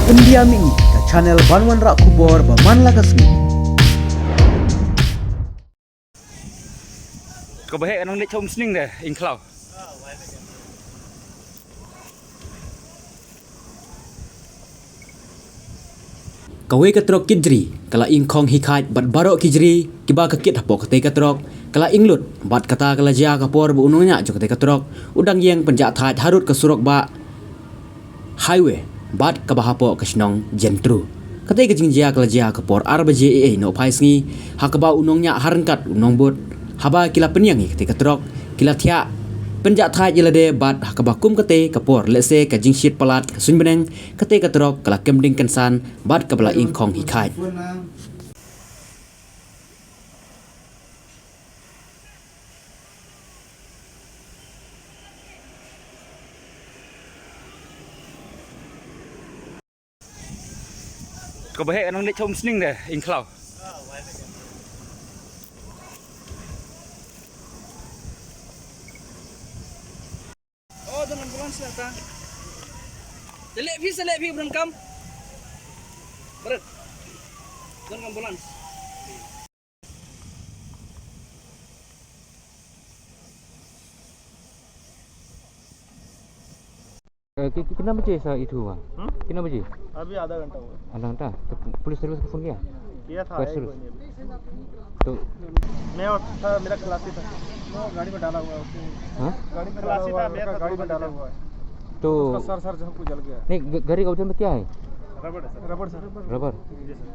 India Mi ke channel Banwan Rak Kubor Berman Lagasmi. Kau bahaya nang nek chom sning deh, ingklau. Kawai katrok kidri, kala ingkong hikait bat barok kijri, kiba kakit hapok kate katrok, kala inglut, bat kata kala jia kapor bu unungnya jo kate katrok, udang yang penjat thait harut ke surok ba highway, bat kabahapok ke senong jentru. Kate ke jia kala jia kapor arba JEA no paisngi, hakaba unungnya harengkat unong bot, haba kila penyangi kate katrok, kila thia penjat thait jelade bat hakaba kum kate kapor lese ke jingshit palat ke sunbeneng kate katrok kala kemding kensan bat kabala ingkong hikait. Kau bahaya nang nek chom sning deh, ingklau. Oh, dengan ambulans datang. Selek vi berengkam. Berat. Dengan ambulans. कितना बजे ऐसा इट हुआ? कितना बजे? अभी आधा घंटा हुआ। आधा घंटा? तो पुलिस सर्विस को फोन किया? किया था, फायर आया सर्विस? कोई नहीं अभी। तो मैं और था, मेरा खलासी था, वो गाड़ी में डाला हुआ है उसने। हाँ? गाड़ी में खलासी था, मैं था, गाड़ी में डाला हुआ है। तो उसका सर जो है जल गया है। नहीं, गाड़ी का वजन में क्या है? रबड़ है सर। रबड़ सर। रबर? जी सर।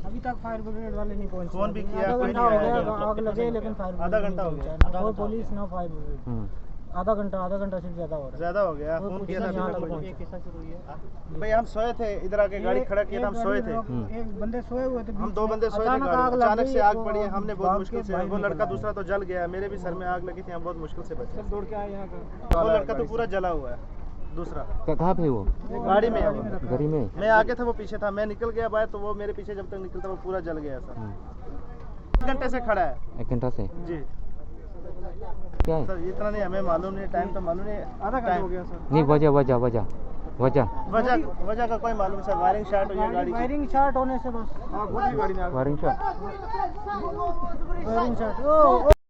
अभी तक फायर ब्रिगेड वाले नहीं पहुंचे। फोन भी किया, कोई आधा नहीं घंटा हो आया। गया, आग लगे लेकिन फायर आधा घंटा हो गया। कोई पुलिस ना फायर ब्रिगेड। आधा घंटा से ज्यादा हो रहा है। ज्यादा हो गया, फोन किया था यहाँ तक अभी तक पहुंचे। कोई। भाई हम सोए थे, इधर आके गाड़ी खड़ा किया था, हम सोए थे। एक बंदे सोए हुए थे। हम दो बंदे सोए थे गाड़ी में। अचानक से आग पड़ी है, हमने बहुत मुश्किल से, वो लड़का दूसरा तो जल गया, मेरे भी सर में आग लगी थी, हम बहुत मुश्किल से बचे। दौड़ के आए यहाँ का। वो लड़का तो पूरा जला हुआ है, दूसरा कहाँ पे वो? गाड़ी में है वो। गाड़ी में? मैं आगे था, वो पीछे था, मैं निकल गया बाहर, तो वो मेरे पीछे जब तक निकलता वो पूरा जल गया सर। 1 घंटे से खड़ा है। 1 घंटा से? जी क्या है? सर इतना नहीं, हमें मालूम नहीं, टाइम तो मालूम नहीं। आधा घंटा हो गया सर। नहीं, वजह वजह का कोई मालूम नहीं सर। वायरिंग शॉर्ट हुई है गाड़ी की। वायरिंग शॉर्ट होने से बस। हाँ, खुद ही गाड़ी में आग। Wiring shot? Wiring short.